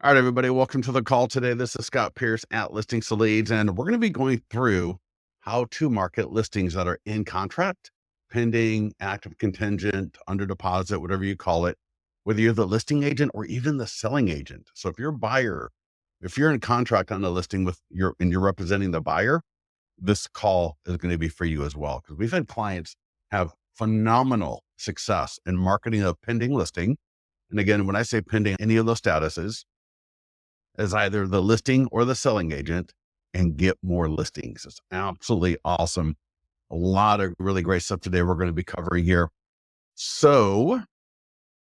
All right, everybody, welcome to the call today. This is Scott Pierce at Listings to Leads, and we're going to be going through how to market listings that are in contract, pending, active contingent, under deposit, whatever you call it, whether you're the listing agent or even the selling agent. So if you're a buyer, if you're in contract on a listing and you're representing the buyer, this call is going to be for you as well. Because we've had clients have phenomenal success in marketing a pending listing. And again, when I say pending, any of those statuses, as either the listing or the selling agent and get more listings. It's absolutely awesome. A lot of really great stuff today we're going to be covering here. So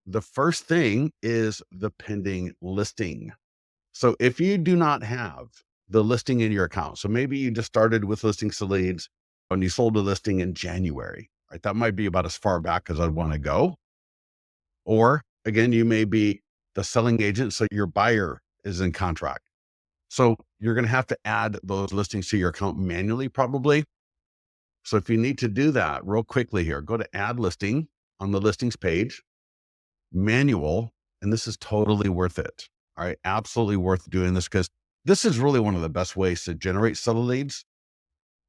the first thing is the pending listing. So if you do not have the listing in your account, so maybe you just started with listings to leads and you sold a listing in January, right? That might be about as far back as I'd want to go. Or again, you may be the selling agent, so your buyer is in contract. So you're going to have to add those listings to your account manually, probably. So if you need to do that real quickly here, go to add listing on the listings page, manual, and this is totally worth it. All right. Absolutely worth doing this because this is really one of the best ways to generate seller leads.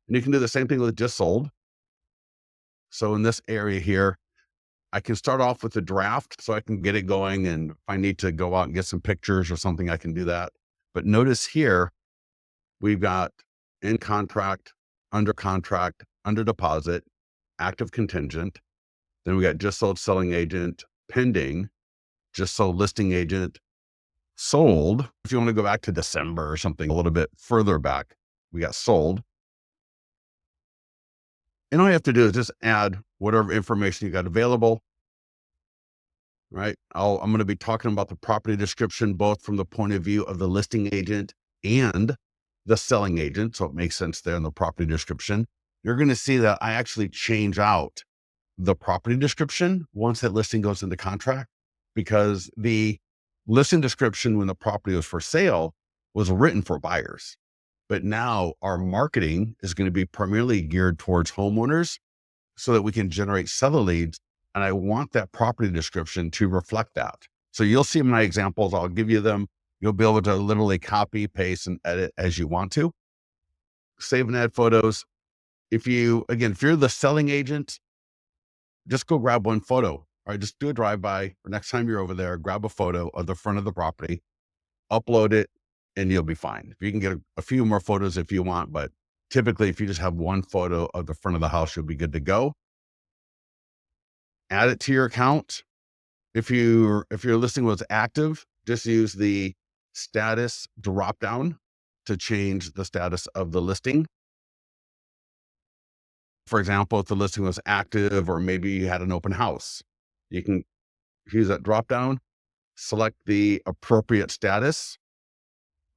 And you can do the same thing with just sold. So in this area here, I can start off with a draft so I can get it going. And if I need to go out and get some pictures or something, I can do that. But notice here, we've got in contract, under deposit, active contingent. Then we got just sold selling agent, pending, just sold listing agent, sold. If you want to go back to December or something a little bit further back, we got sold. And all you have to do is just add whatever information you got available. Right. I'm going to be talking about the property description, both from the point of view of the listing agent and the selling agent. So it makes sense there in the property description. You're going to see that I actually change out the property description once that listing goes into contract, because the listing description when the property was for sale was written for buyers. But now our marketing is going to be primarily geared towards homeowners so that we can generate seller leads. And I want that property description to reflect that. So you'll see my examples. I'll give you them. You'll be able to literally copy, paste, and edit as you want to. Save and add photos. If you're the selling agent, just go grab one photo. All right, just do a drive-by, or next time you're over there, grab a photo of the front of the property, upload it, and you'll be fine. If you can get a few more photos if you want, but typically if you just have one photo of the front of the house, you'll be good to go. Add it to your account. If your listing was active, just use the status drop down to change the status of the listing. For example, if the listing was active or maybe you had an open house, you can use that drop down, select the appropriate status.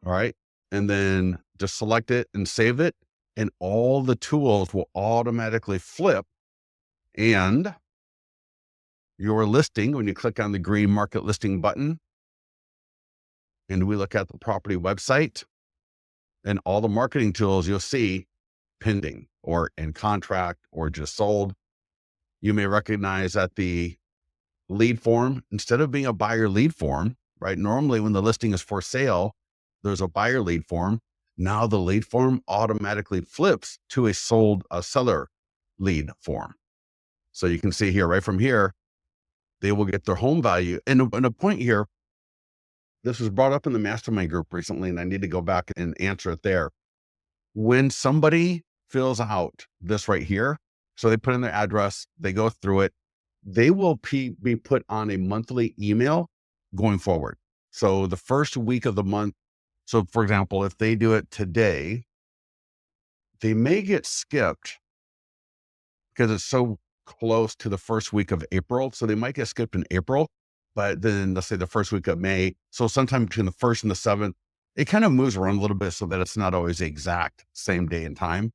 All right. And then just select it and save it. And all the tools will automatically flip, and your listing, when you click on the green market listing button and we look at the property website and all the marketing tools, you'll see pending or in contract or just sold. You may recognize that the lead form, instead of being a buyer lead form, right? Normally when the listing is for sale, there's a buyer lead form. Now the lead form automatically flips to a seller lead form. So you can see here, right from here, they will get their home value. And a point here, this was brought up in the mastermind group recently, and I need to go back and answer it there. When somebody fills out this right here, so they put in their address, they go through it, they will be put on a monthly email going forward. So the first week of the month, so for example, if they do it today, they may get skipped because it's so close to the first week of April. So they might get skipped in April, but then let's say the first week of May. So sometime between the 1st and the 7th, it kind of moves around a little bit so that it's not always the exact same day and time.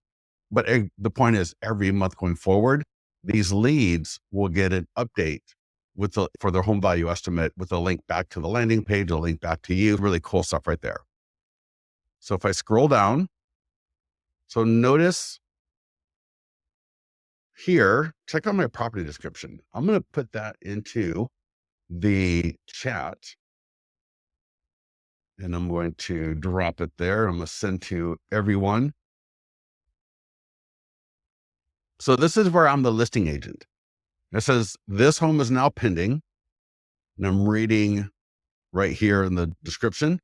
But the point is, every month going forward, these leads will get an update for their home value estimate with a link back to the landing page, a link back to you. Really cool stuff right there. So if I scroll down, so notice here, check out my property description. I'm going to put that into the chat. And I'm going to drop it there. I'm going to send to everyone. So this is where I'm the listing agent. It says this home is now pending. And I'm reading right here in the description.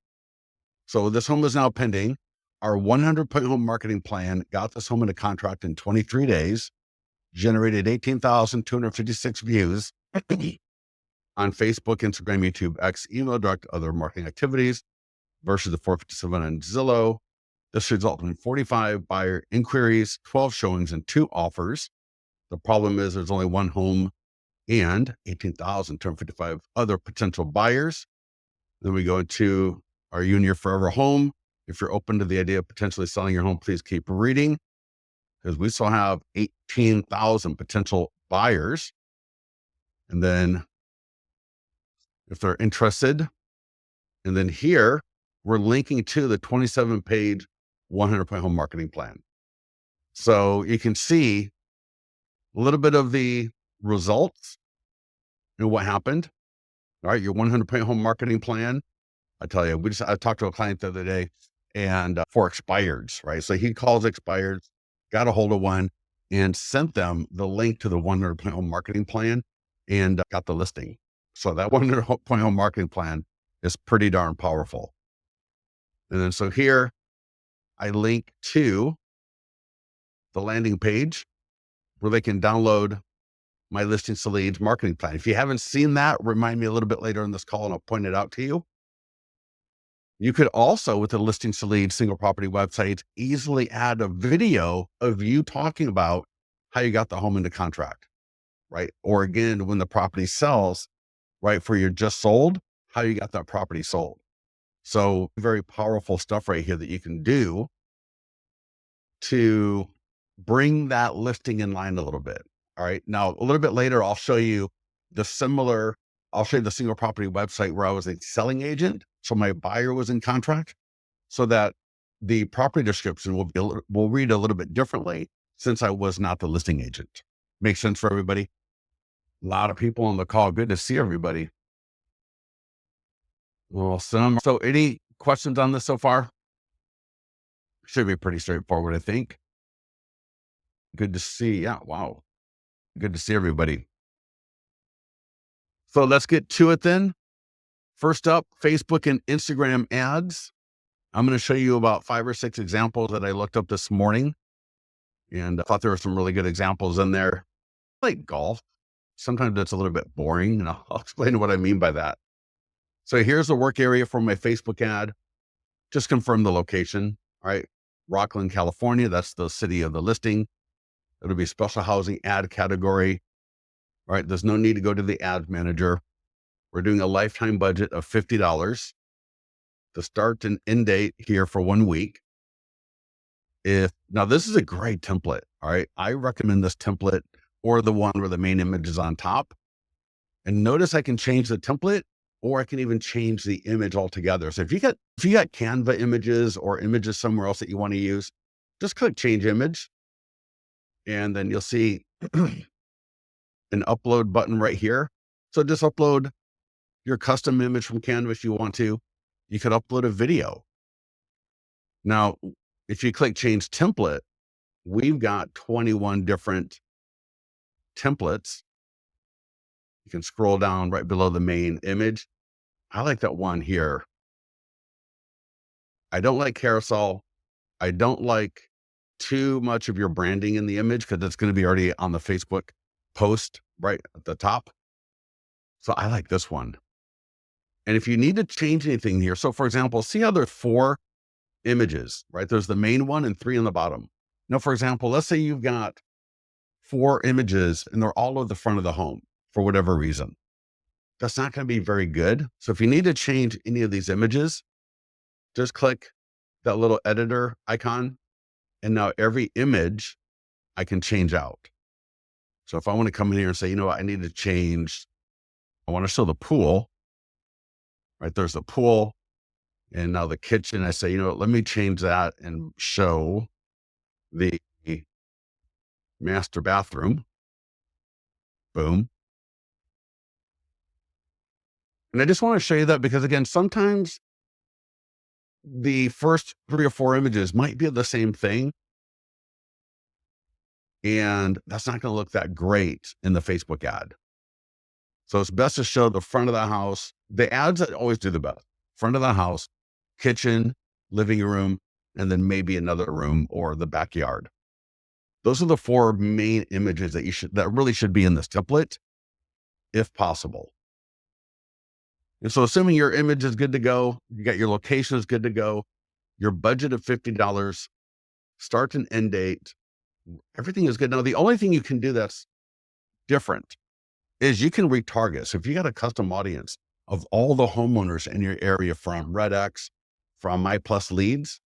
So this home is now pending. Our 100-point home marketing plan got this home into contract in 23 days, generated 18,256 views on Facebook, Instagram, YouTube, X, email, direct, other marketing activities versus the 457 on Zillow. This resulted in 45 buyer inquiries, 12 showings, and 2 offers. The problem is there's only one home and 18,255 other potential buyers. Then we go into, are you in your forever home? If you're open to the idea of potentially selling your home, please keep reading, because we still have 18,000 potential buyers. And then if they're interested, and then here we're linking to the 27-page 100-point home marketing plan. So you can see a little bit of the results and what happened. All right, your 100-point home marketing plan. I tell you, I talked to a client the other day and for expireds, right? So he calls expireds, got a hold of one and sent them the link to the 100-point home marketing plan and got the listing. So that 100-point home marketing plan is pretty darn powerful. And then so here I link to the landing page where they can download my Listings to Leads marketing plan. If you haven't seen that, remind me a little bit later in this call and I'll point it out to you. You could also, with the Listings to Leads single property website, easily add a video of you talking about how you got the home into contract, right? Or again, when the property sells, right, for your just sold, how you got that property sold. So very powerful stuff right here that you can do to bring that listing in line a little bit. All right. Now, a little bit later, I'll show you the single property website where I was a selling agent. So my buyer was in contract, so that the property description will read a little bit differently since I was not the listing agent. Makes sense for everybody? A lot of people on the call. Good to see everybody. Awesome. So any questions on this so far? Should be pretty straightforward, I think. Good to see. Yeah. Wow. Good to see everybody. So let's get to it then. First up, Facebook and Instagram ads. I'm going to show you about 5 or 6 examples that I looked up this morning. And I thought there were some really good examples in there. Like golf. Sometimes it's a little bit boring, and I'll explain what I mean by that. So here's the work area for my Facebook ad. Just confirm the location. All right. Rockland, California. That's the city of the listing. It'll be special housing ad category. All right. There's no need to go to the ad manager. We're doing a lifetime budget of $50. The start and end date here for 1 week. Now this is a great template. All right. I recommend this template or the one where the main image is on top. And notice I can change the template, or I can even change the image altogether. So if you got Canva images or images somewhere else that you want to use, just click change image. And then you'll see an upload button right here. So just upload your custom image from Canva if you want to. You could upload a video. Now, if you click change template, we've got 21 different templates. You can scroll down right below the main image. I like that one here. I don't like carousel. I don't like too much of your branding in the image because it's going to be already on the Facebook post right at the top. So I like this one. And if you need to change anything here, so for example, see how there's 4 images, right? There's the main one and 3 on the bottom. Now, for example, let's say you've got 4 images and they're all over the front of the home for whatever reason. That's not going to be very good. So if you need to change any of these images, just click that little editor icon. And now every image I can change out. So if I want to come in here and say, you know what, I need to change, I want to show the pool, right? There's the pool. And now the kitchen, I say, you know what, let me change that and show the master bathroom. Boom. And I just want to show you that because again, sometimes the first 3 or 4 images might be the same thing, and that's not going to look that great in the Facebook ad. So it's best to show the front of the house. The ads that always do the best: front of the house, kitchen, living room, and then maybe another room or the backyard. Those are the 4 main images that really should be in this template, if possible. And so assuming your image is good to go, you got your location is good to go, your budget of $50, start and end date, everything is good. Now, the only thing you can do that's different is you can retarget. So if you got a custom audience of all the homeowners in your area from RedX, from My Plus Leads,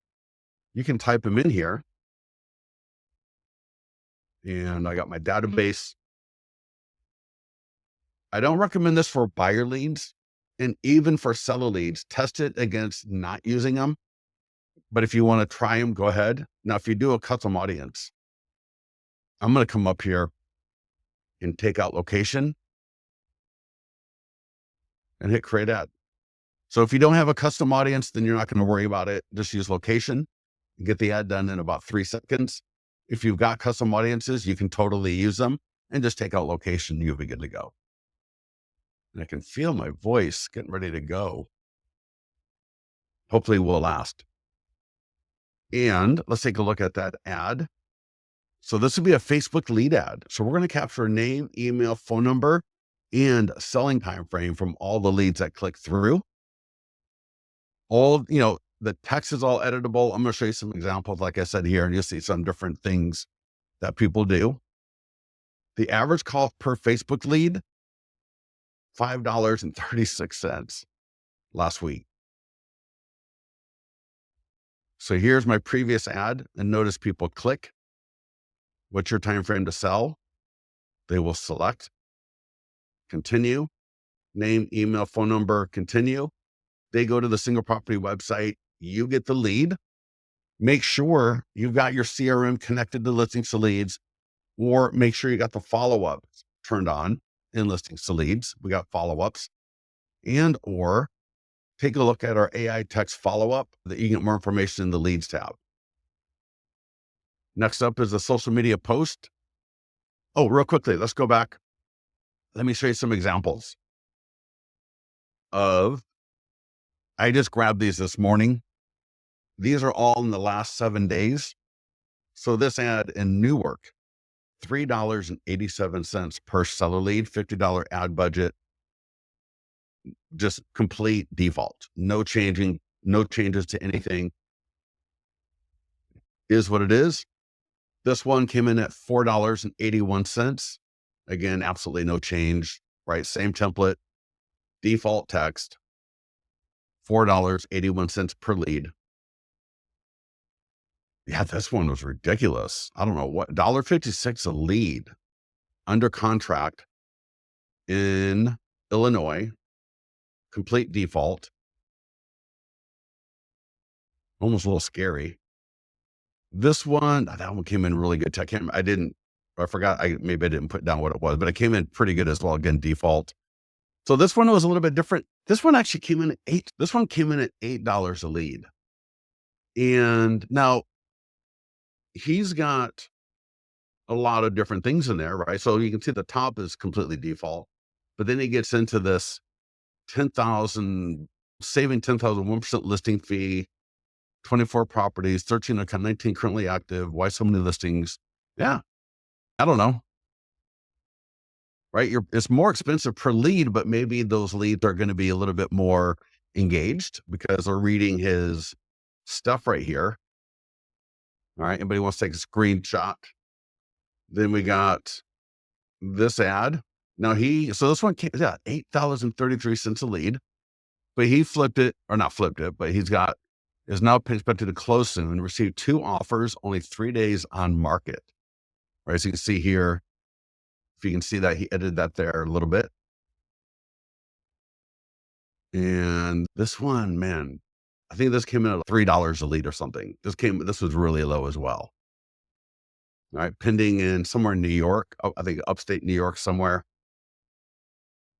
you can type them in here. And I got my database. I don't recommend this for buyer leads, and even for seller leads, test it against not using them. But if you want to try them, go ahead. Now, if you do a custom audience, I'm going to come up here and take out location and hit create ad. So if you don't have a custom audience, then you're not going to worry about it. Just use location and get the ad done in about 3 seconds. If you've got custom audiences, you can totally use them and just take out location. You'll be good to go. And I can feel my voice getting ready to go. Hopefully will last. And let's take a look at that ad. So this would be a Facebook lead ad. So we're going to capture name, email, phone number, and selling time frame from all the leads that click through. The text is all editable. I'm going to show you some examples, like I said here, and you'll see some different things that people do. The average cost per Facebook lead, $5.36 last week. So here's my previous ad, and notice people click. What's your time frame to sell? They will select, continue, name, email, phone number, continue. They go to the single property website. You get the lead. Make sure you've got your CRM connected to Listings to Leads, or make sure you got the follow-ups turned on in Listings to Leads. We got follow-ups, and or take a look at our AI text follow-up that you can get more information in the leads tab. Next up is a social media post. Oh, real quickly, let's go back. Let me show you some examples I just grabbed these this morning. These are all in the last 7 days. So this ad in Newark, $3.87 per seller lead, $50 ad budget, just complete default. No changes to anything. Is what it is. This one came in at $4.81. Again, absolutely no change, right? Same template, default text, $4.81 per lead. Yeah, this one was ridiculous. I don't know what, $1.56 a lead under contract in Illinois, complete default. Almost a little scary. This one, that one came in really good. I forgot, maybe I didn't put down what it was, but it came in pretty good as well. Again, default. So this one was a little bit different. This one actually came in at $8 a lead. And now he's got a lot of different things in there, right? So you can see the top is completely default, but then he gets into this 10,000, saving 10,000, 1% listing fee, 24 properties, 13 account, 19 currently active. Why so many listings? Yeah. I don't know. Right. It's more expensive per lead, but maybe those leads are going to be a little bit more engaged because they're reading his stuff right here. All right. Anybody wants to take a screenshot? Then we got this ad. Now so this one came, yeah, $8.33 a lead, but he flipped it, or not flipped it, but is now expected to close soon and receive 2 offers, only 3 days on market. Right. So you can see here, if you can see that he edited that there a little bit. And this one, man, I think this came in at $3 a lead or something. This was really low as well. All right. Pending in somewhere in New York. I think upstate New York somewhere.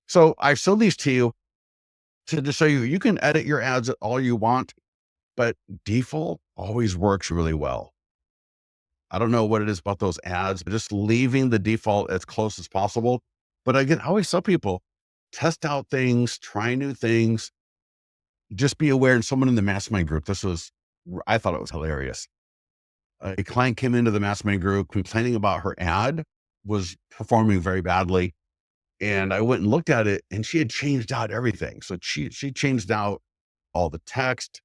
So I showed these to you to just show you can edit your ads all you want. but default always works really well. I don't know what it is about those ads, but just leaving the default as close as possible. But again, I always tell people, test out things, try new things, just be aware. And someone in the mastermind group, I thought it was hilarious. A client came into the mastermind group complaining about her ad was performing very badly. And I went and looked at it and she had changed out everything. So she changed out all the text.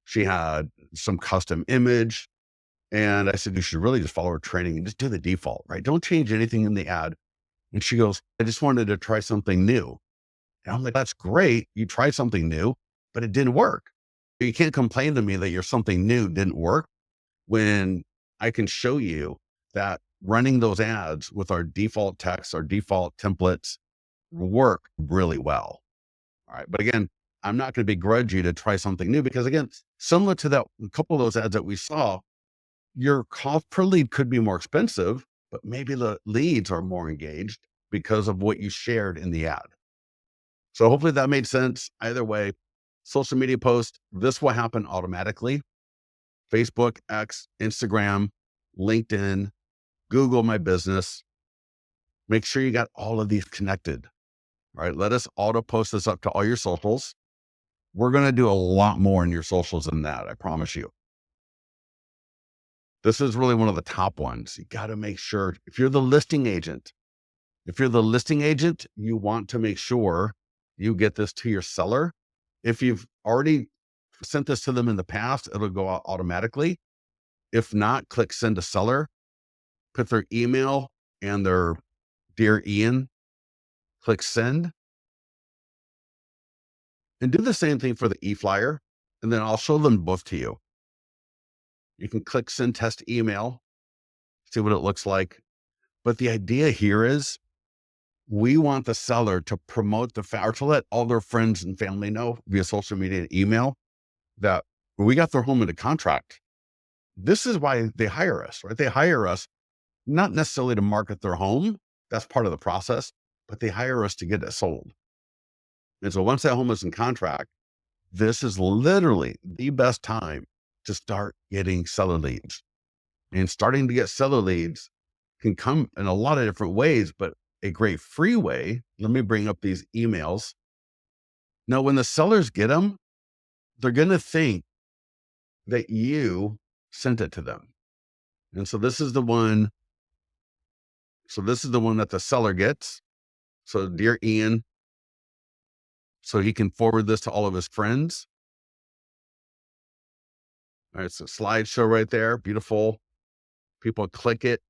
She had some custom image. And I said, you should really just follow her training and just do the default, right? Don't change anything in the ad. And she goes, I just wanted to try something new. And I'm like, that's great. You tried something new, but it didn't work. You can't complain to me that your something new didn't work when I can show you that running those ads with our default text, our default templates work really well. All right. But again, I'm not going to begrudge you to try something new because again, similar to that, a couple of those ads that we saw, your cost per lead could be more expensive, but maybe the leads are more engaged because of what you shared in the ad. So hopefully that made sense. Either way, social media post, this will happen automatically. Facebook, X, Instagram, LinkedIn, Google My Business. Make sure you got all of these connected. All right. Let us auto post this up to all your socials. We're going to do a lot more in your socials than that. I promise you. This is really one of the top ones. You got to make sure if you're the listing agent, you want to make sure you get this to your seller. If you've already sent this to them in the past, it'll go out automatically. If not, click send to seller, put their email and their dear Ian, click send, and do the same thing for the e-flyer. And then I'll show them both to you. You can click send test email, see what it looks like. But the idea here is we want the seller to promote or to let all their friends and family know via social media and email that we got their home into contract. This is why they hire us, right? They hire us not necessarily to market their home. That's part of the process, but they hire us to get it sold. And so once that home is in contract, this is literally the best time to start getting seller leads. And starting to get seller leads can come in a lot of different ways, but a great free way, let me bring up these emails. Now, when the sellers get them, they're going to think that you sent it to them. And so this is the one. So this is the one that the seller gets. So dear Ian, so he can forward this to all of his friends. All right. So slideshow right there. Beautiful. People click it.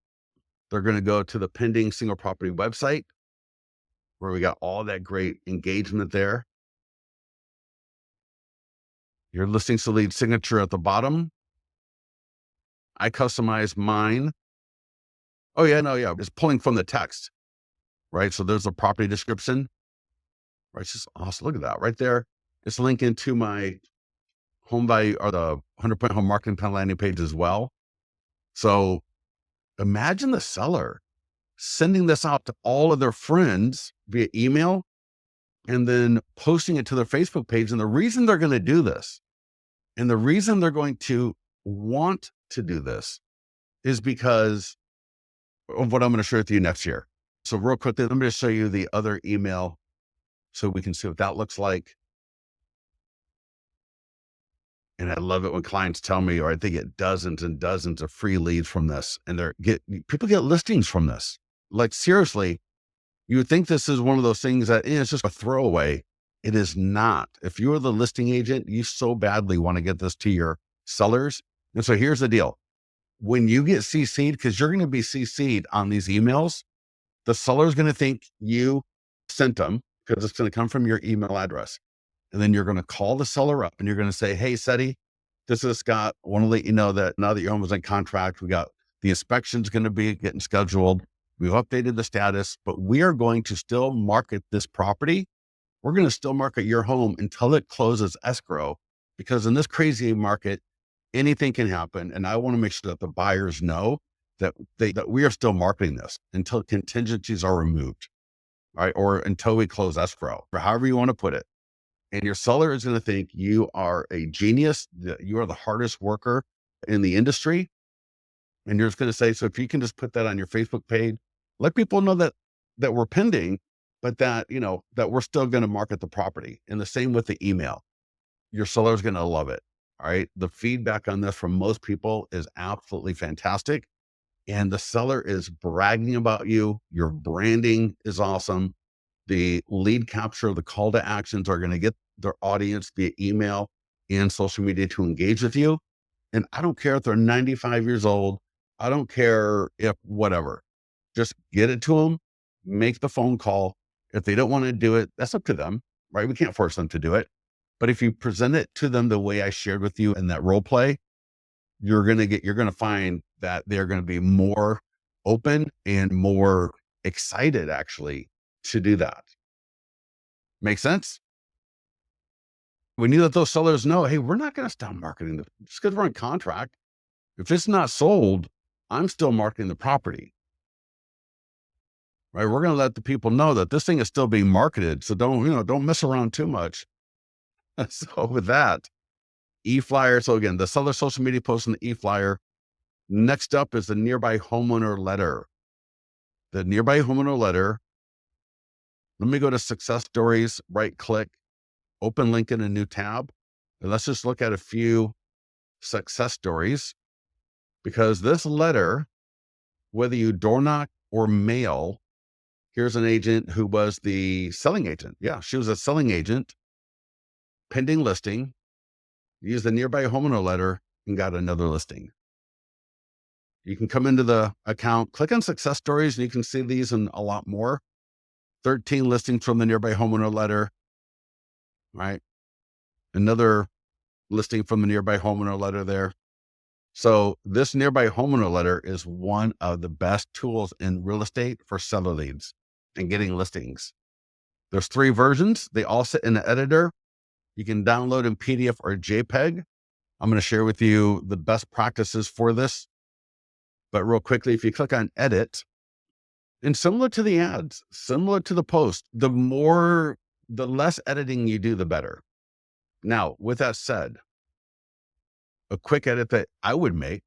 They're going to go to the pending single property website where we got all that great engagement there. Your listing to lead signature at the bottom. I customize mine. Oh yeah, no, yeah. It's pulling from the text, right? So there's a property description, right? It's just awesome. Look at that right there. It's linking to my home value or the 100-point home marketing plan landing page as well. So imagine the seller sending this out to all of their friends via email and then posting it to their Facebook page. And the reason they're going to do this and the reason they're going to want to do this is because of what I'm going to share with you next year. So real quickly, let me just show you the other email so we can see what that looks like. And I love it when clients tell me, or they get dozens and dozens of free leads from this, and people get listings from this. Like seriously, you would think this is one of those things that it's just a throwaway. It is not. If you're the listing agent, you so badly want to get this to your sellers. And so here's the deal. When you get CC'd, because you're going to be CC'd on these emails, the seller is going to think you sent them because it's going to come from your email address. And then you're going to call the seller up and you're going to say, hey, Seti, this is Scott. I want to let you know that now that your home is in contract, we got the inspection's going to be getting scheduled. We've updated the status, but we are going to still market this property. We're going to still market your home until it closes escrow, because in this crazy market, anything can happen. And I want to make sure that the buyers know that we are still marketing this until contingencies are removed, right? Or until we close escrow, or however you want to put it. and your seller is going to think you are a genius, that you are the hardest worker in the industry. And you're just going to say, so if you can just put that on your Facebook page, let people know that we're pending, but that, that we're still going to market the property. And the same with the email. Your seller is going to love it. All right. The feedback on this from most people is absolutely fantastic. And the seller is bragging about you. Your branding is awesome. The lead capture, the call to actions are going to get their audience via email and social media to engage with you. And I don't care if they're 95 years old. I don't care if whatever, just get it to them, make the phone call. If they don't want to do it, that's up to them, right? We can't force them to do it. But if you present it to them the way I shared with you in that role play, you're going to find that they're going to be more open and more excited actually to do that. Make sense? We need to let those sellers know, hey, we're not going to stop marketing just because we're on contract. If it's not sold, I'm still marketing the property, right? We're going to let the people know that this thing is still being marketed. So don't mess around too much. So with that, e-flyer. So again, the seller social media post and the e-flyer. Next up is the nearby homeowner letter. The nearby homeowner letter. Let me go to success stories, right click, open link in a new tab. And let's just look at a few success stories, because this letter, whether you door knock or mail, here's an agent who was the selling agent. Yeah, she was a selling agent, pending listing, used the nearby homeowner letter and got another listing. You can come into the account, click on success stories, and you can see these and a lot more. 13 listings from the nearby homeowner letter, right? Another listing from the nearby homeowner letter there. So this nearby homeowner letter is one of the best tools in real estate for seller leads and getting listings. There's 3 versions. They all sit in the editor. You can download in PDF or JPEG. I'm going to share with you the best practices for this. But real quickly, if you click on edit, and similar to the ads, similar to the post, the less editing you do, the better. Now, with that said, a quick edit that I would make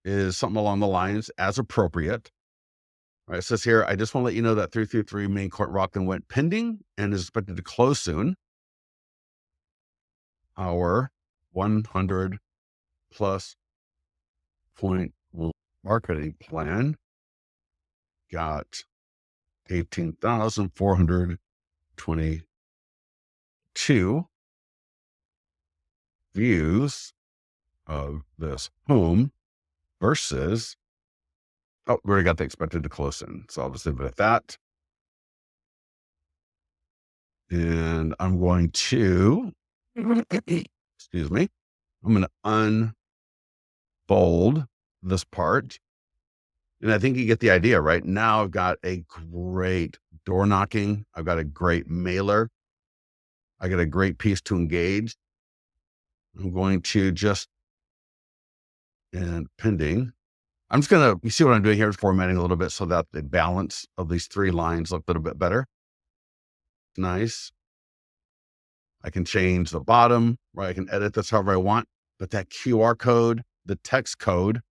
is something along the lines as appropriate. All right, it says here, I just want to let you know that 333 Main Court Rockland went pending and is expected to close soon. Our 100 plus point marketing plan got 18,422 views of this home versus, we already got the expected to close in. So I'll just leave it at that. And I'm going to, excuse me, I'm going to unbold this part. And I think you get the idea, right? Now I've got a great door knocking. I've got a great mailer. I got a great piece to engage. I'm going to and pending. You see what I'm doing here is formatting a little bit so that the balance of these 3 lines look a little bit better. Nice. I can change the bottom, right? I can edit this however I want, but that QR code, the text code,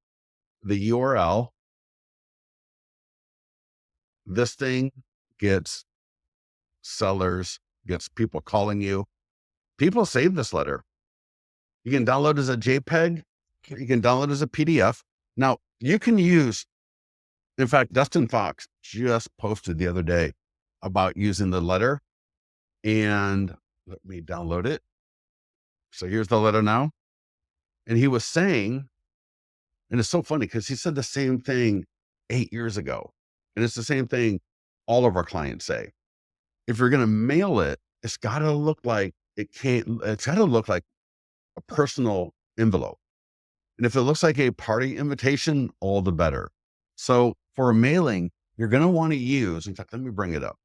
the URL, this thing gets sellers, gets people calling you. People save this letter. You can download as a JPEG. You can download as a PDF. Now you can use, in fact, Dustin Fox just posted the other day about using the letter, and let me download it. So here's the letter now. And he was saying, and it's so funny because he said the same thing 8 years ago. And it's the same thing all of our clients say. If you're going to mail it, it's got to look like it's got to look like a personal envelope. And if it looks like a party invitation, all the better. So for a mailing, you're going to want to use, in fact, let me bring it up.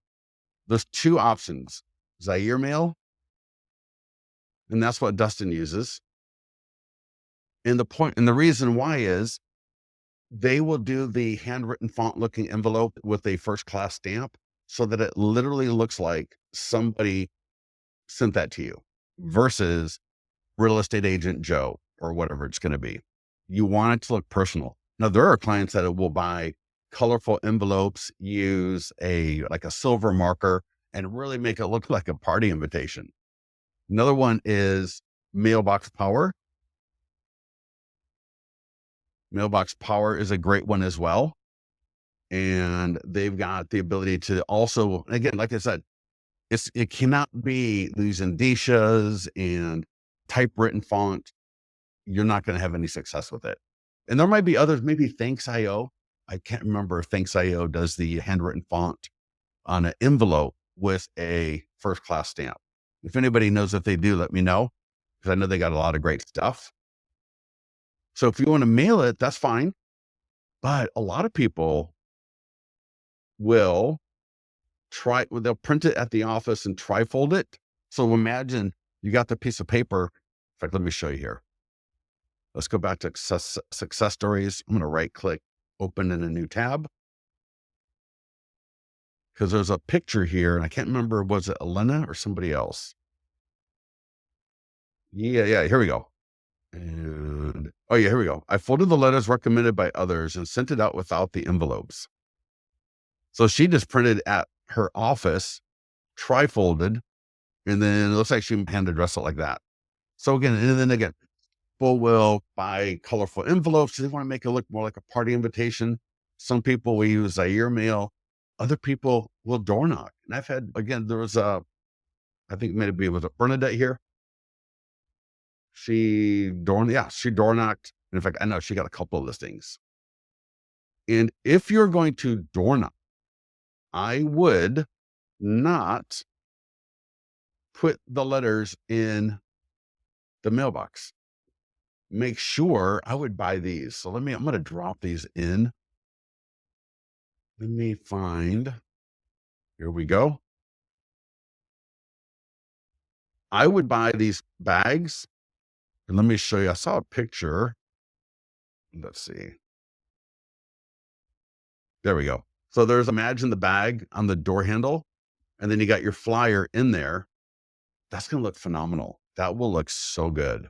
There's 2 options, Zaire mail, and that's what Dustin uses. And the reason why is they will do the handwritten font looking envelope with a first class stamp so that it literally looks like somebody sent that to you. versus real estate agent Joe or whatever it's going to be. You want it to look personal. Now, there are clients that will buy colorful envelopes, use a silver marker, and really make it look like a party invitation. Another one is mailbox power. Mailbox power is a great one as well. And they've got the ability to also, again, like I said, it cannot be these indicias and typewritten font. You're not going to have any success with it. And there might be others, maybe Thanks IO. I can't remember if Thanks IO does the handwritten font on an envelope with a first class stamp. If anybody knows if they do, let me know, because I know they got a lot of great stuff. So if you want to mail it, that's fine. But a lot of people will they'll print it at the office and trifold it. So imagine you got the piece of paper. In fact, let me show you here. Let's go back to success stories. I'm going to right click, open in a new tab, because there's a picture here and I can't remember, was it Elena or somebody else? Yeah, here we go. And oh yeah, here we go. I folded the letters recommended by others and sent it out without the envelopes. So she just printed at her office, trifolded, and then it looks like she hand addressed it like that. So again, and then again, people will buy colorful envelopes. They want to make it look more like a party invitation. Some people will use Zaire mail. Other people will door knock. And I've had, again, there was I think maybe it was a Bernadette here. She door knocked. In fact, I know she got a couple of listings. And if you're going to door knock, I would not put the letters in the mailbox. Make sure I would buy these. So I'm going to drop these in. Let me find, here we go. I would buy these bags. And let me show you. I saw a picture. Let's see. There we go. So imagine the bag on the door handle, and then you got your flyer in there. That's going to look phenomenal. That will look so good.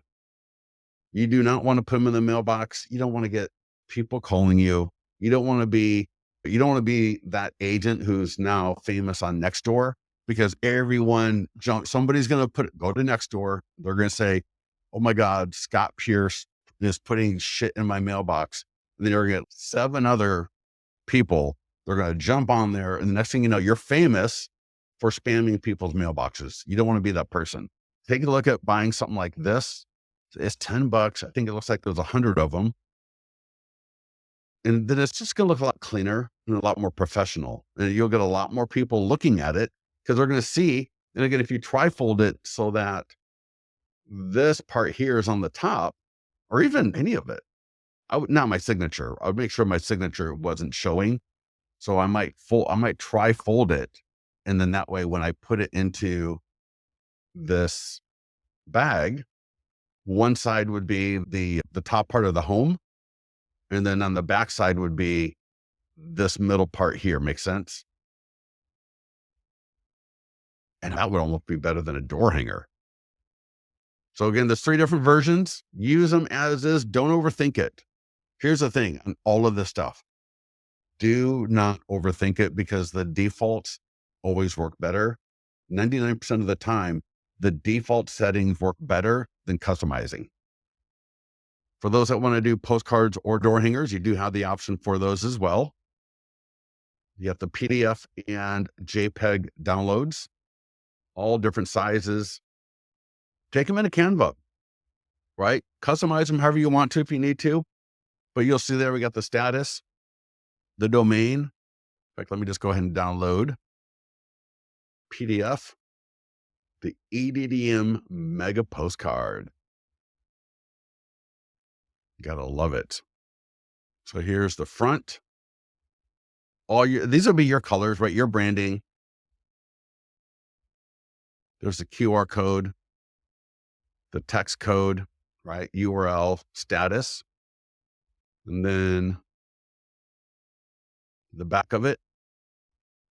You do not want to put them in the mailbox. You don't want to get people calling you. You don't want to be that agent who's now famous on Nextdoor, because everyone somebody's going to go to Nextdoor. They're going to say, "Oh my God, Scott Pierce is putting shit in my mailbox." And then you're going to get 7 other people. They're going to jump on there. And the next thing you know, you're famous for spamming people's mailboxes. You don't want to be that person. Take a look at buying something like this. It's $10. I think it looks like there's 100 of them. And then it's just going to look a lot cleaner and a lot more professional. And you'll get a lot more people looking at it, because they're going to see. And again, if you trifold it so that this part here is on the top, or even any of it, not my signature. I would make sure my signature wasn't showing. So I might trifold it. And then that way, when I put it into this bag, one side would be the top part of the home. And then on the back side would be this middle part here. Make sense? And that would almost be better than a door hanger. So again, there's 3 different versions. Use them as is. Don't overthink it. Here's the thing on all of this stuff. Do not overthink it, because the defaults always work better. 99% of the time, the default settings work better than customizing. For those that want to do postcards or door hangers, you do have the option for those as well. You have the PDF and JPEG downloads, all different sizes. Take them into Canva, right? Customize them however you want to if you need to. But you'll see there we got the status, the domain. In fact, let me just go ahead and download PDF, the EDDM mega postcard. Gotta love it. So here's the front. These will be your colors, right? Your branding. There's the QR code, the text code, right? URL, status. And then the back of it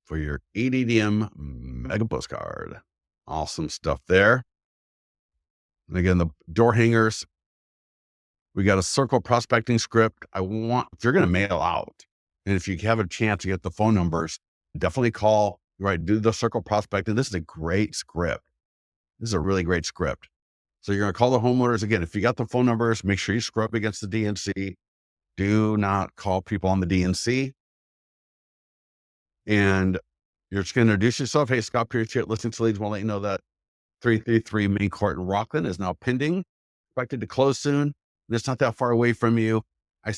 for your EDDM mega postcard. Awesome stuff there. And again, the door hangers, we got a circle prospecting script. If you're going to mail out, and if you have a chance to get the phone numbers, definitely call, right? Do the circle prospecting. This is a great script. This is a really great script. So you're going to call the homeowners again. If you got the phone numbers, make sure you scrub against the DNC. Do not call people on the DNC. And you're just going to introduce yourself. Hey, Scott Pierce here at Listing to Leads. Want to let you know that 333 Main Court in Rockland is now pending, expected to close soon. It's not that far away from you. I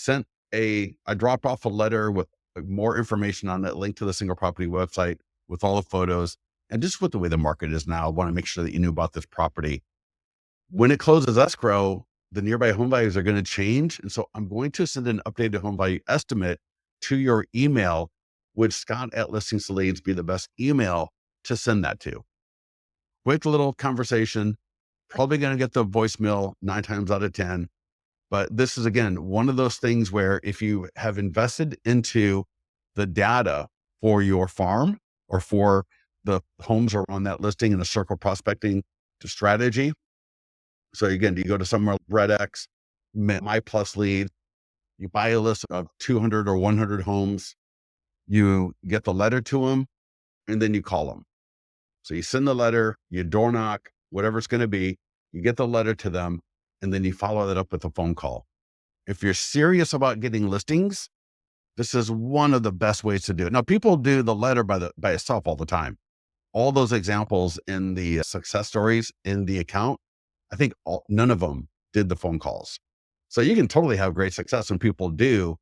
dropped off a letter with more information on it, link to the single property website with all the photos. And just with the way the market is now, I want to make sure that you knew about this property. When it closes escrow, the nearby home values are going to change. And so I'm going to send an updated home value estimate to your email. Would Scott at Listings to Leads be the best email to send that to? Quick little conversation, probably going to get the voicemail 9 times out of 10. But this is, again, one of those things where if you have invested into the data for your farm or for the homes around that listing in a circle prospecting strategy. So again, do you go to somewhere like RedX, My Plus Lead, you buy a list of 200 or 100 homes, you get the letter to them, and then you call them. So you send the letter, you door knock, whatever it's going to be, you get the letter to them, and then you follow that up with a phone call. If you're serious about getting listings, this is one of the best ways to do it. Now, people do the letter by itself all the time. All those examples in the success stories in the account, I think none of them did the phone calls. So you can totally have great success when people do.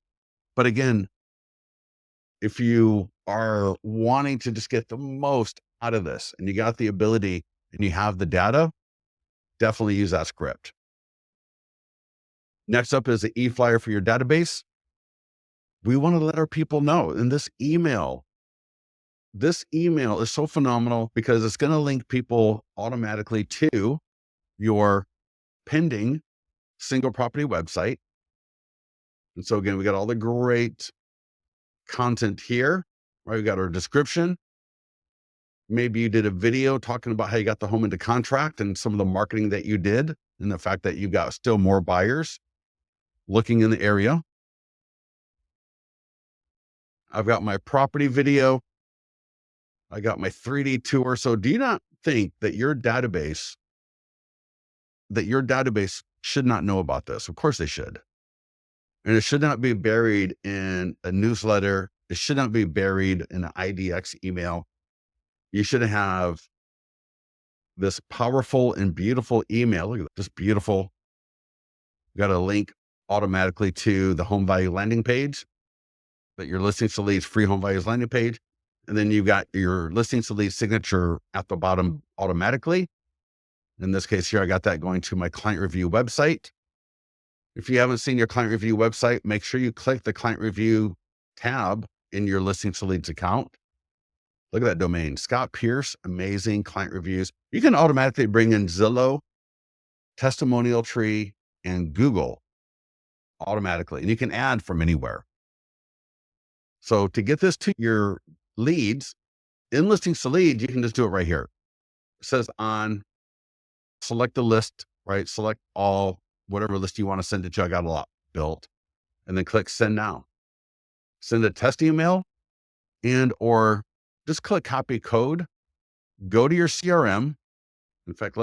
But again, if you are wanting to just get the most out of this and you got the ability and you have the data, definitely use that script. Next up is the e-flyer for your database. We want to let our people know. And this email is so phenomenal because it's going to link people automatically to your pending single property website. And so again, we got all the great content here, right? We got our description. Maybe you did a video talking about how you got the home into contract and some of the marketing that you did and the fact that you got still more buyers looking in the area. I've got my property video. I got my 3D tour. So do you not think that your database should not know about this? Of course they should. And it should not be buried in a newsletter. It should not be buried in an IDX email. You should have this powerful and beautiful email. Look at this beautiful. Got a link automatically to the home value landing page that your Listings to Leads free home values landing page. And then you've got your Listings to Leads signature at the bottom automatically. In this case here, I got that going to my client review website. If you haven't seen your client review website, make sure you click the client review tab in your Listings to Leads account. Look at that domain, Scott Pierce, amazing client reviews. You can automatically bring in Zillow, Testimonial Tree, and Google automatically, and you can add from anywhere. So to get this to your leads in Listings to Leads, you can just do it right here. It says select the list, right? Select all, whatever list you want to send it to. I got a lot built, and then click send now. Send a test email or just click copy code, go to your CRM. In fact,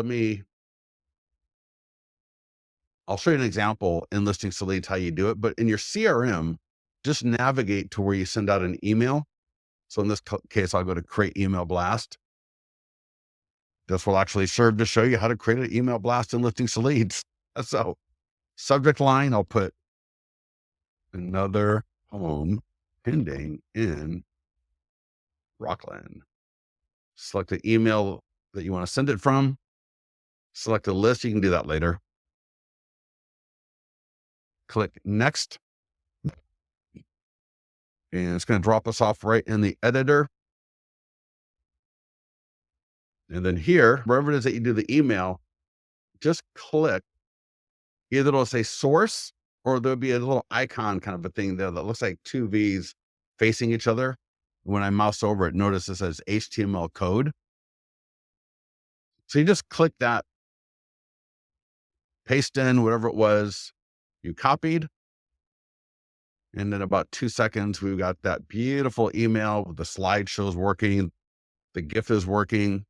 I'll show you an example in Listings to Leads how you do it, but in your CRM, just navigate to where you send out an email. So in this case, I'll go to create email blast. This will actually serve to show you how to create an email blast in Listings to Leads. So subject line, I'll put another home pending in Rockland. Select the email that you want to send it from. Select a list. You can do that later. Click next. And it's going to drop us off right in the editor. And then here, wherever it is that you do the email, just click. Either it'll say source or there'll be a little icon kind of a thing there that looks like two V's facing each other. When I mouse over it, notice it says HTML code. So you just click that paste in whatever it was you copied. And in about 2 seconds, we've got that beautiful email with the slideshows working, the GIF is working,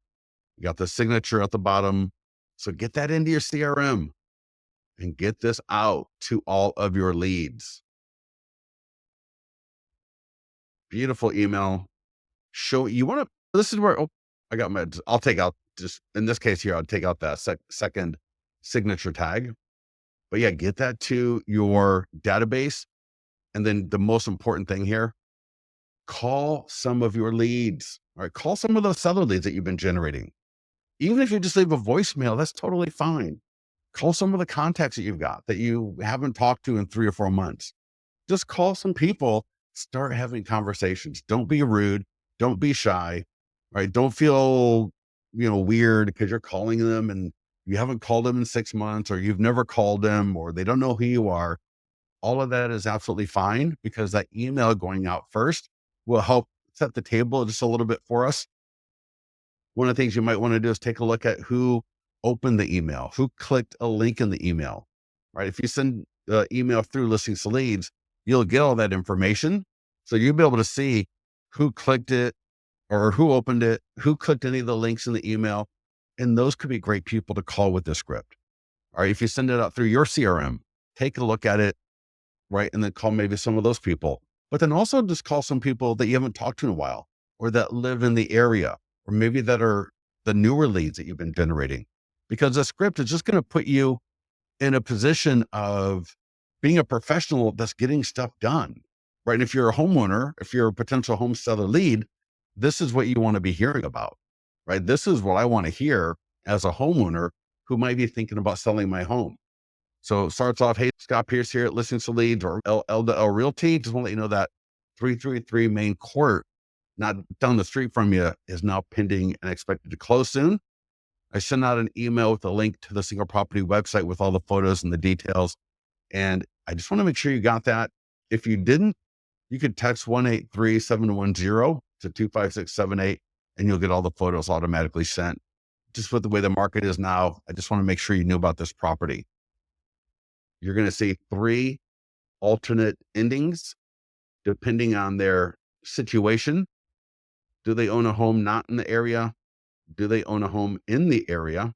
you got the signature at the bottom. So get that into your CRM and get this out to all of your leads. Beautiful email. Show you want to, this is where, oh, I'll take out, just in this case here, I'll take out that second signature tag. But yeah, get that to your database. And then the most important thing here, call some of your leads. All right, call some of those seller leads that you've been generating. Even if you just leave a voicemail, that's totally fine. Call some of the contacts that you've got that you haven't talked to in 3 or 4 months. Just call some people, start having conversations. Don't be rude. Don't be shy, right? Don't feel, weird because you're calling them and you haven't called them in 6 months, or you've never called them, or they don't know who you are. All of that is absolutely fine, because that email going out first will help set the table just a little bit for us. One of the things you might want to do is take a look at who opened the email, who clicked a link in the email, right? If you send the email through Listings to Leads, you'll get all that information. So you'll be able to see who clicked it or who opened it, who clicked any of the links in the email. And those could be great people to call with this script. All right. If you send it out through your CRM, take a look at it, right? And then call maybe some of those people, but then also just call some people that you haven't talked to in a while, or that live in the area, or maybe that are the newer leads that you've been generating, because the script is just going to put you in a position of being a professional that's getting stuff done, right? And if you're a homeowner, if you're a potential home seller lead, this is what you want to be hearing about, right? This is what I want to hear as a homeowner who might be thinking about selling my home. So it starts off, hey, Scott Pierce here at Listings to Leads or L Realty. Just want to let you know that 333 Main Court, not down the street from you, is now pending and expected to close soon. I sent out an email with a link to the single property website with all the photos and the details. And I just want to make sure you got that. If you didn't, you could text 1-833-710 to 25678 and you'll get all the photos automatically sent. Just with the way the market is now, I just want to make sure you knew about this property. You're going to see 3 alternate endings depending on their situation. Do they own a home not in the area? Do they own a home in the area?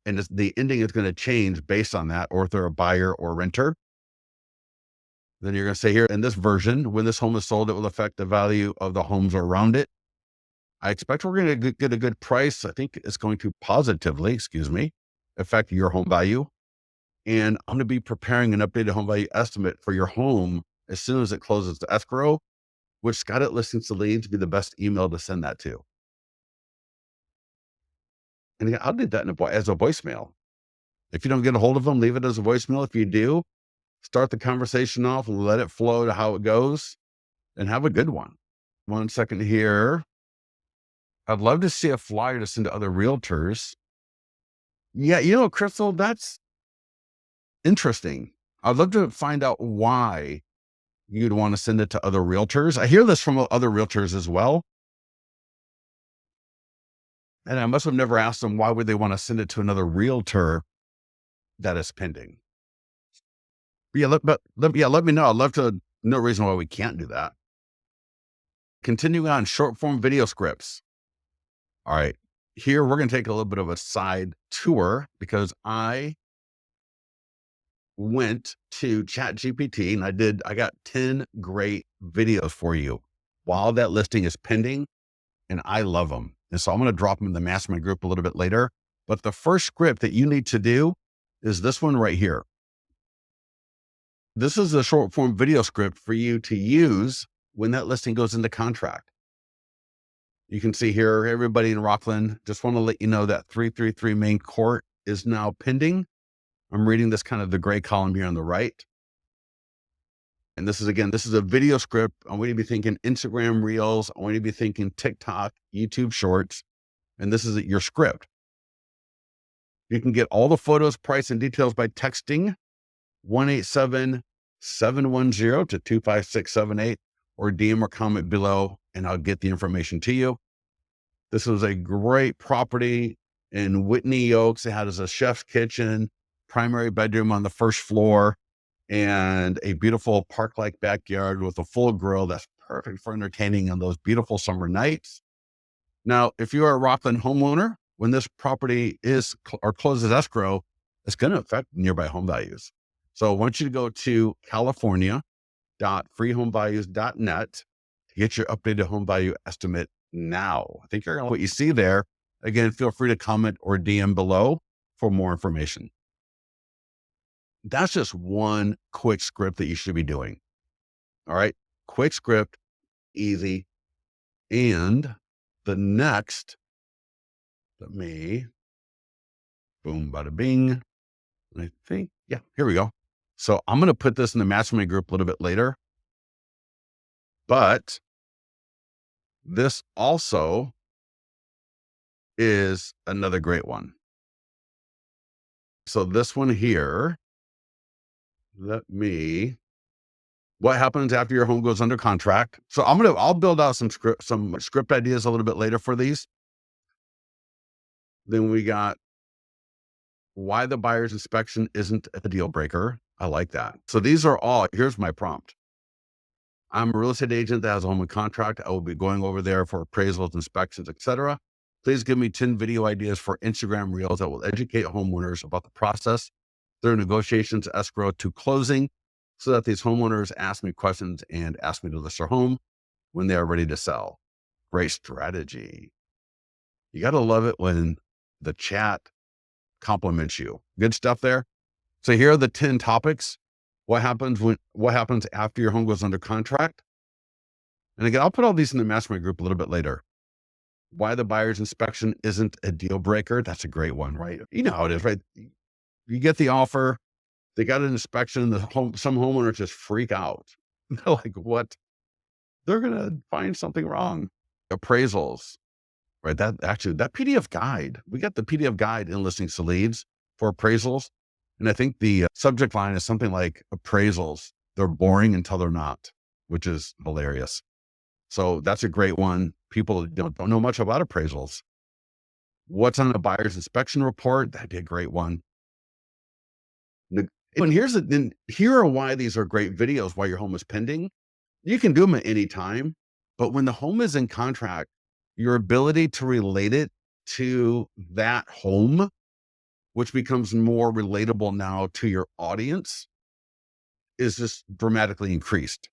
And the ending is going to change based on that, or if they're a buyer or renter. Then you're going to say here, in this version, when this home is sold, it will affect the value of the homes around it. I expect we're going to get a good price. I think it's going to positively, affect your home value. And I'm going to be preparing an updated home value estimate for your home as soon as it closes to escrow, which Scott at Listings to Leads be the best email to send that to. And again, I'll do that as a voicemail. If you don't get a hold of them, leave it as a voicemail. If you do, start the conversation off, let it flow to how it goes, and have a good one. 1 second here. I'd love to see a flyer to send to other realtors. Yeah, Crystal, that's interesting. I'd love to find out why you'd want to send it to other realtors. I hear this from other realtors as well. And I must have never asked them, why would they want to send it to another realtor that is pending? But let me know. I'd love to know reason why we can't do that. Continuing on, short form video scripts. All right. Here, we're going to take a little bit of a side tour, because I went to ChatGPT and I got 10 great videos for you while that listing is pending. And I love them. And so I'm going to drop them in the mastermind group a little bit later. But the first script that you need to do is this one right here. This is a short form video script for you to use when that listing goes into contract. You can see here, everybody in Rockland, just want to let you know that 333 Main Court is now pending. I'm reading this kind of the gray column here on the right. And this is a video script. I want you to be thinking Instagram Reels. I want you to be thinking TikTok, YouTube Shorts. And this is your script. You can get all the photos, price, and details by texting 1-877-710 to 25678 or DM or comment below, and I'll get the information to you. This was a great property In Whitney Oaks, it has a chef's kitchen, primary bedroom on the first floor, and a beautiful park-like backyard with a full grill that's perfect for entertaining on those beautiful summer nights. Now, if you are a Rockland homeowner, when this property is or closes escrow, it's going to affect nearby home values. So I want you to go to california.freehomevalues.net to get your updated home value estimate now. I think you're going to what you see there. Again, feel free to comment or DM below for more information. That's just one quick script that you should be doing. All right. Quick script, easy. And the next, let me, boom, bada bing. I think, yeah, here we go. So I'm going to put this in the mastermind group a little bit later, but this also is another great one. So this one here, what happens after your home goes under contract? So I'll build out some script ideas a little bit later for these. Then we got why the buyer's inspection isn't a deal breaker. I like that. So these are all, here's my prompt. I'm a real estate agent that has a home in contract. I will be going over there for appraisals, inspections, etc. Please give me 10 video ideas for Instagram reels that will educate homeowners about the process, their negotiations, escrow to closing, so that these homeowners ask me questions and ask me to list their home when they are ready to sell. Great strategy. You got to love it when the chat compliments you. Good stuff there. So here are the 10 topics. What happens after your home goes under contract? And again, I'll put all these in the mastermind group a little bit later. Why the buyer's inspection isn't a deal breaker. That's a great one, right? You know how it is, right? You get the offer, they got an inspection, some homeowners just freak out. They're like, what? They're going to find something wrong. Appraisals, right? That PDF guide, we got the PDF guide in Listings to Leads for appraisals. And I think the subject line is something like appraisals. They're boring until they're not, which is hilarious. So that's a great one. People don't know much about appraisals. What's on a buyer's inspection report? That'd be a great one. And here are why these are great videos while your home is pending. You can do them at any time, but when the home is in contract, your ability to relate it to that home, which becomes more relatable now to your audience, is just dramatically increased.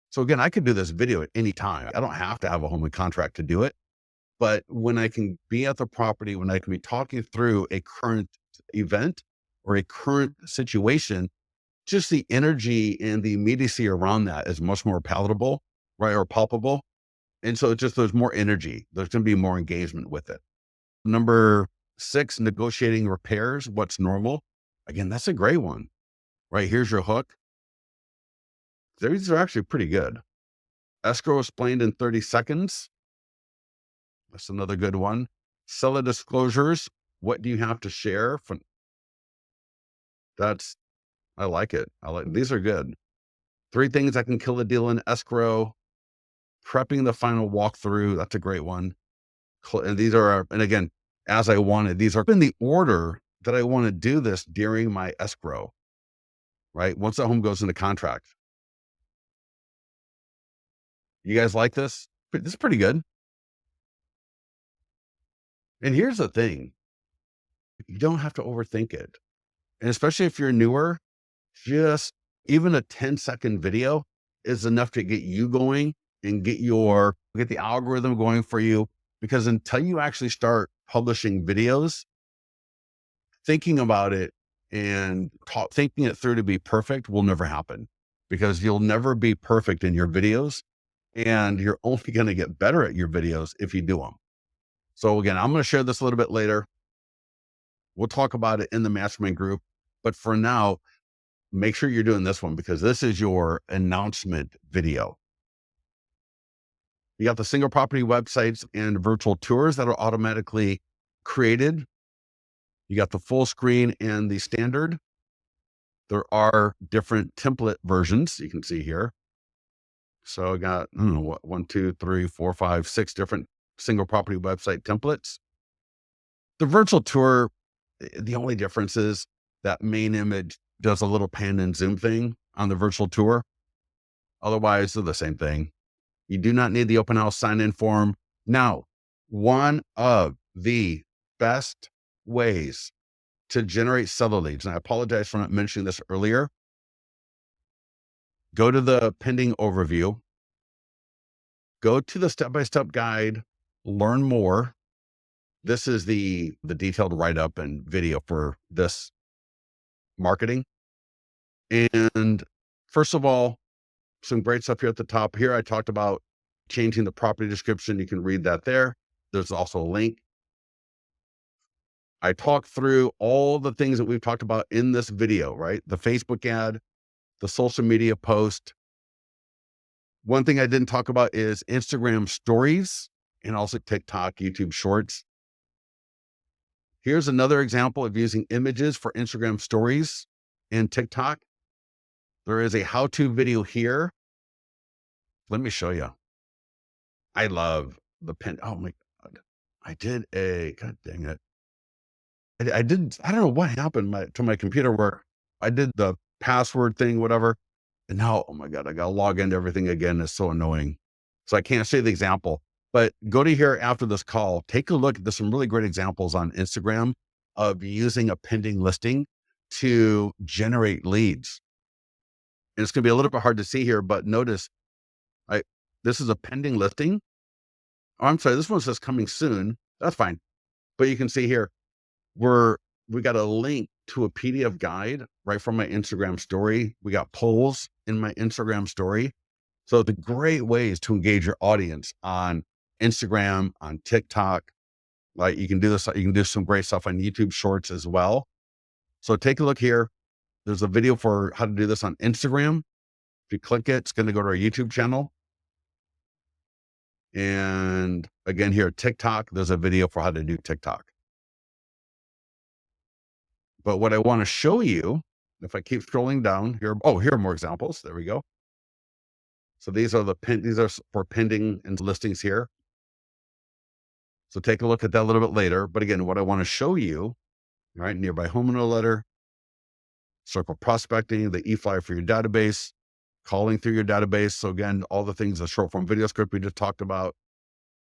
So again, I could do this video at any time. I don't have to have a home in contract to do it. But when I can be at the property, when I can be talking through a current event or a current situation, just the energy and the immediacy around that is much more palatable, right? Or palpable. And so there's more energy. There's going to be more engagement with it. Number 6, negotiating repairs. What's normal? Again, that's a great one, right? Here's your hook. These are actually pretty good. Escrow explained in 30 seconds. That's another good one. Seller disclosures. What do you have to share? I like it. These are good. 3 things that can kill a deal in escrow. Prepping the final walkthrough. That's a great one. And these are, and again, as I wanted, these are in the order that I want to do this during my escrow, right? Once the home goes into contract. You guys like this? This is pretty good. And here's the thing. You don't have to overthink it. And especially if you're newer, just even a 10-second video is enough to get you going and get the algorithm going for you. Because until you actually start publishing videos, thinking about it and thinking it through to be perfect will never happen, because you'll never be perfect in your videos, and you're only going to get better at your videos if you do them. So again, I'm going to share this a little bit later. We'll talk about it in the mastermind group. But for now, make sure you're doing this one, because this is your announcement video. You got the single property websites and virtual tours that are automatically created. You got the full screen and the standard. There are different template versions you can see here. So I got, I don't know, 1, 2, 3, 4, 5, 6 different single property website templates. The virtual tour, the only difference is that main image does a little pan and zoom thing on the virtual tour. Otherwise, they're the same thing. You do not need the open house sign in form. Now, one of the best ways to generate seller leads, and I apologize for not mentioning this earlier, go to the pending overview, go to the step-by-step guide, learn more. This is the detailed write-up and video for this marketing. And first of all, some great stuff here at the top. Here I talked about changing the property description. You can read that there. There's also a link. I talked through all the things that we've talked about in this video, right? The Facebook ad, the social media post. One thing I didn't talk about is Instagram stories and also TikTok, YouTube shorts. Here's another example of using images for Instagram stories and TikTok. There is a how-to video here. Let me show you. I love the pen. Oh my God. God dang it. I don't know what happened to my computer where I did the password thing, whatever. And now, oh my God, I got to log into everything again. It's so annoying. So I can't say the example, but go to here after this call, take a look. There's some really great examples on Instagram of using a pending listing to generate leads. And it's going to be a little bit hard to see here, but notice this is a pending listing. Oh, I'm sorry. This one says coming soon. That's fine. But you can see here, we got a link to a PDF guide right from my Instagram story. We got polls in my Instagram story. So the great ways to engage your audience on Instagram, on TikTok. Like you can do this, you can do some great stuff on YouTube shorts as well. So take a look here. There's a video for how to do this on Instagram. If you click it, it's going to go to our YouTube channel. And again, here, TikTok, there's a video for how to do TikTok. But what I want to show you, if I keep scrolling down here, here are more examples. There we go. So these are for pending and listings here. So take a look at that a little bit later. But again, what I want to show you, right, nearby homeowner letter, circle prospecting, the e-flyer for your database, calling through your database. So again, all the things, the short form video script we just talked about,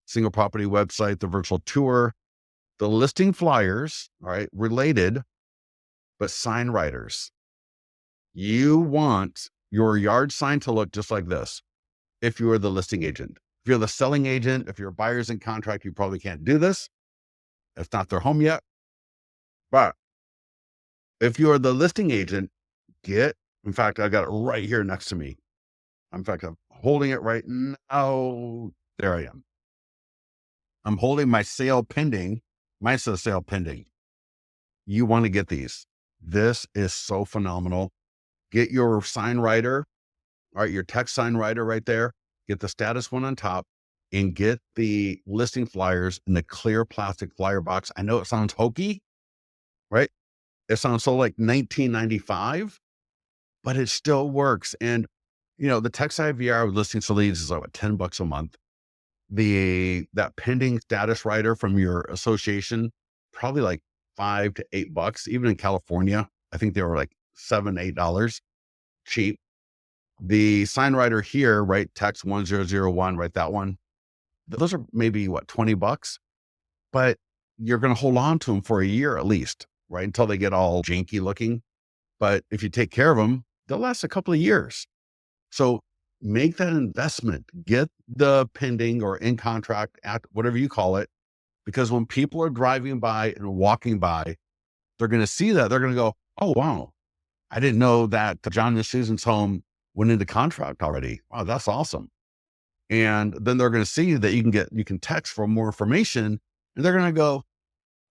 single property website, the virtual tour, the listing flyers, all right, related, but sign writers. You want your yard sign to look just like this. If you are the listing agent, if you're the selling agent, if your buyer's in contract, you probably can't do this. It's not their home yet. But if you are the listing agent, in fact, I got it right here next to me. In fact, I'm holding it right now. There I am. I'm holding my sale pending. Mine says sale pending. You want to get these. This is so phenomenal. Get your sign writer, all right, your text sign writer right there. Get the status one on top and get the listing flyers in the clear plastic flyer box. I know it sounds hokey, right? It sounds so like 1995, but it still works. And, the text IVR with listings to leads is like $10 a month. That pending status writer from your association, probably like $5 to $8. Even in California, I think they were like $7, $8 cheap. The sign writer here, right? Text 1001, right? That one. Those are maybe $20, but you're going to hold on to them for a year at least, right? Until they get all janky looking. But if you take care of them, they'll last a couple of years. So make that investment, get the pending or in contract act, whatever you call it, because when people are driving by and walking by, they're going to see that. They're going to go, oh, wow, I didn't know that John and Susan's home went into contract already. Wow, that's awesome. And then they're going to see that you can text for more information, and they're going to go,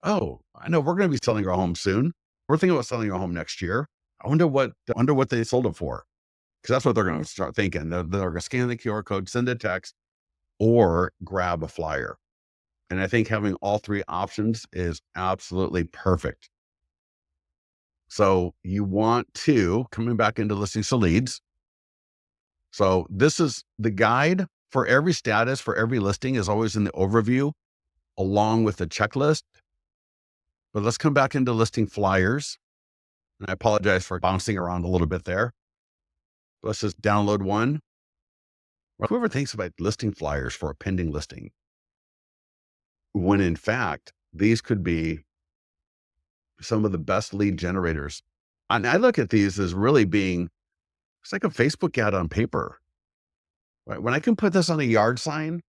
oh, I know we're going to be selling our home soon. We're thinking about selling our home next year. I wonder what they sold it for. Because that's what they're going to start thinking. They're going to scan the QR code, send a text, or grab a flyer. And I think having all three options is absolutely perfect. So you want to, coming back into listings to leads. So this is the guide for every status, for every listing is always in the overview, along with the checklist. But let's come back into listing flyers. And I apologize for bouncing around a little bit there. Let's just download one. Whoever thinks about listing flyers for a pending listing, when in fact, these could be some of the best lead generators. And I look at these as really being, it's like a Facebook ad on paper, right? When I can put this on a yard sign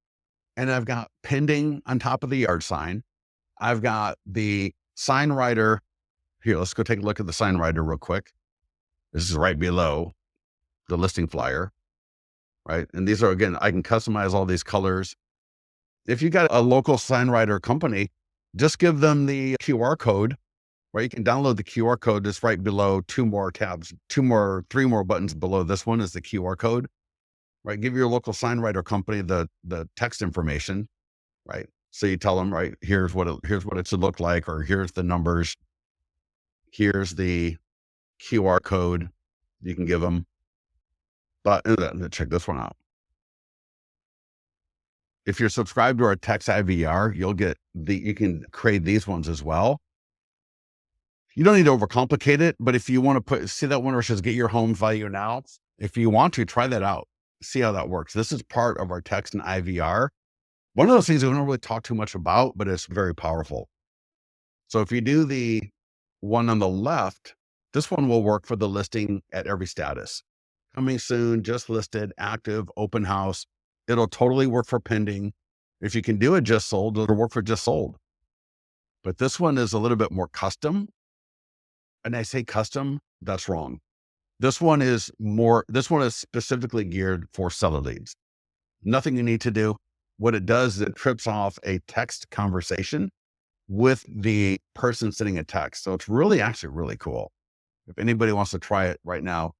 and I've got pending on top of the yard sign, I've got the sign writer here. Let's go take a look at the sign writer real quick. This is right below the listing flyer, right? And these are, again, I can customize all these colors. If you got a local sign writer company, just give them the QR code, right? You can download the QR code. It's right below three more buttons below this one is the QR code, right? Give your local sign writer company the text information, right? So you tell them, right, here's what it should look like, or here's the numbers, here's the QR code you can give them. But check this one out. If you're subscribed to our text IVR, you can create these ones as well. You don't need to overcomplicate it, but if you want to see that one where it says get your home value now, if you want to try that out, see how that works. This is part of our text and IVR. One of those things we don't really talk too much about, but it's very powerful. So if you do the one on the left, this one will work for the listing at every status. Coming soon, just listed, active, open house. It'll totally work for pending. If you can do it just sold, it'll work for just sold. But this one is a little bit more custom. And I say custom, that's wrong. This one is specifically geared for seller leads. Nothing you need to do. What it does is it trips off a text conversation with the person sending a text. So it's actually really cool. If anybody wants to try it right now,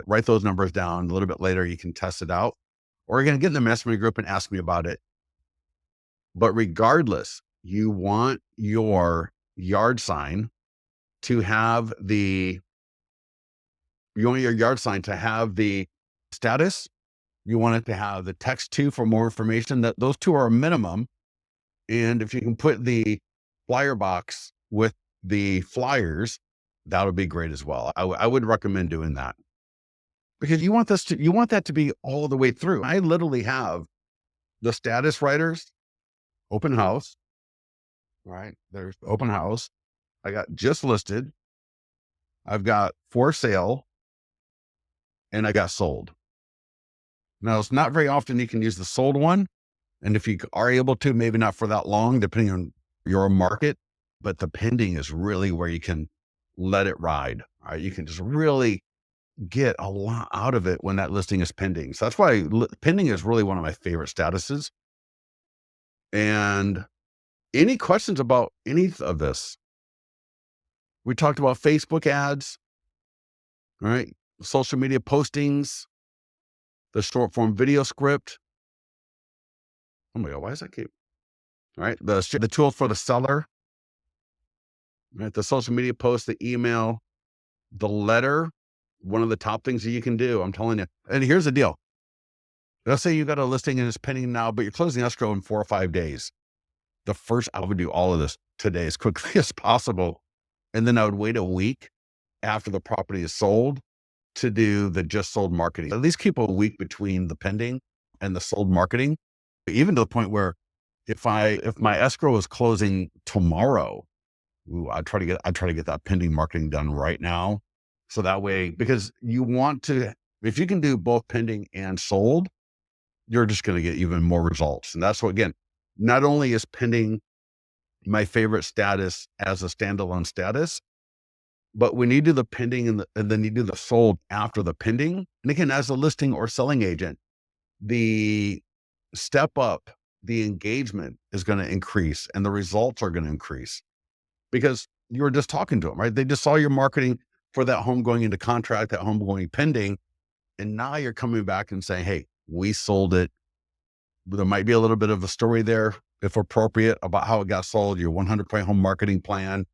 write those numbers down. A little bit later, you can test it out, or you're going to get in the mastermind group and ask me about it. But regardless, you want your yard sign to have the status. You want it to have the text too for more information. That those two are a minimum. And if you can put the flyer box with the flyers, that would be great as well. I would recommend doing that, because you want that to be all the way through. I literally have the status writers, open house, right? There's open house. I got just listed. I've got for sale, and I got sold. Now, it's not very often you can use the sold one. And if you are able to, maybe not for that long, depending on your market, but the pending is really where you can let it ride. Right? You can just really get a lot out of it when that listing is pending. So that's why pending is really one of my favorite statuses. And any questions about any of this? We talked about Facebook ads, all right? Social media postings, the short form video script. Oh my God, why does that keep? All right. The tools for the seller, right? The social media post, the email, the letter, one of the top things that you can do. I'm telling you. And here's the deal. Let's say you got a listing and it's pending now, but you're closing escrow in 4 or 5 days. I would do all of this today as quickly as possible. And then I would wait a week after the property is sold to do the just sold marketing. At least keep a week between the pending and the sold marketing, even to the point where if my escrow is closing tomorrow, I'd try to get that pending marketing done right now. So that way, because if you can do both pending and sold, you're just going to get even more results. And that's what, again, not only is pending my favorite status as a standalone status, but when you do the pending and then you do the sold after the pending, and again, as a listing or selling agent, the step up, the engagement is going to increase and the results are going to increase because you were just talking to them, right? They just saw your marketing for that home going into contract, that home going pending. And now you're coming back and saying, hey, we sold it. There might be a little bit of a story there, if appropriate, about how it got sold, your 100-point home marketing plan.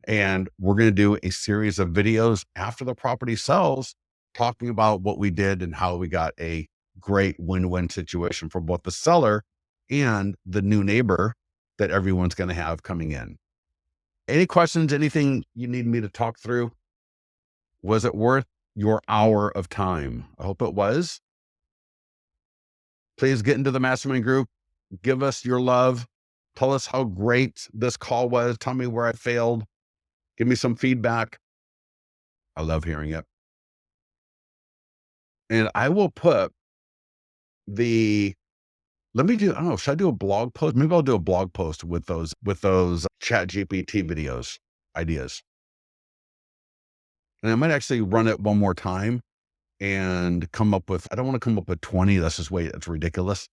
And we're going to do a series of videos after the property sells, talking about what we did and how we got a great win-win situation for both the seller and the new neighbor that everyone's going to have coming in. Any questions, anything you need me to talk through? Was it worth your hour of time? I hope it was. Please get into the mastermind group. Give us your love. Tell us how great this call was. Tell me where I failed. Give me some feedback. I love hearing it. And I will put the let me do, I don't know, should I do a blog post? Maybe I'll do a blog post with those chat GPT videos ideas. And I might actually run it one more time and come up with, I don't want to come up with 20. That's just way, that's ridiculous.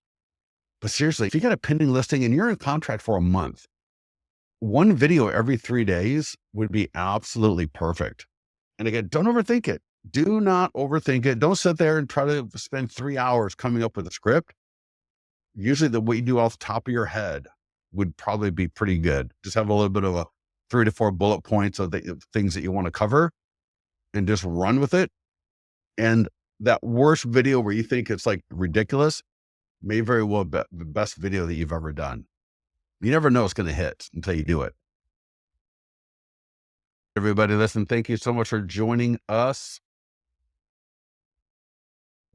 But seriously, if you got a pending listing and you're in contract for a month, one video every 3 days would be absolutely perfect. And again, don't overthink it. Do not overthink it. Don't sit there and try to spend 3 hours coming up with a script. Usually the what you do off the top of your head would probably be pretty good. Just have a little bit of a 3 to 4 bullet points of the things that you want to cover and just run with it. And that worst video where you think it's like ridiculous may very well be the best video that you've ever done. You never know it's going to hit until you do it. Everybody, listen, thank you so much for joining us.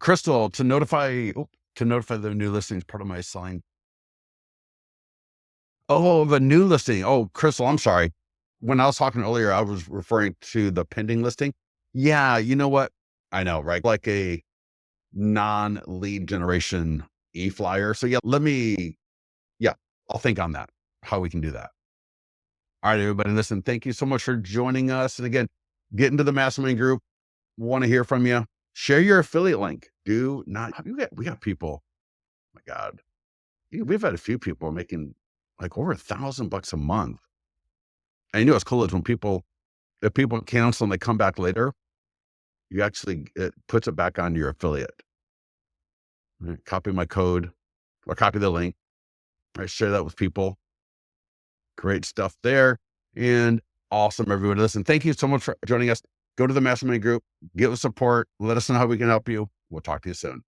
Crystal, to notify the new listings, part of my selling. Oh, the new listing. Oh, Crystal, I'm sorry. When I was talking earlier, I was referring to the pending listing. Yeah, you know what? I know, right? Like a non-lead generation e-flyer. So yeah, I'll think on that, how we can do that. All right, everybody, listen, thank you so much for joining us. And again, get into the mastermind group. Want to hear from you. Share your affiliate link. Do not, we got people, oh my God. We've had a few people making like over $1,000 a month. And you know, what's cool is if people cancel and they come back later, it puts it back on your affiliate. Right? Copy my code or copy the link. Right? Share that with people. Great stuff there. And awesome, everyone. Listen, thank you so much for joining us. Go to the mastermind group, give us support, let us know how we can help you. We'll talk to you soon.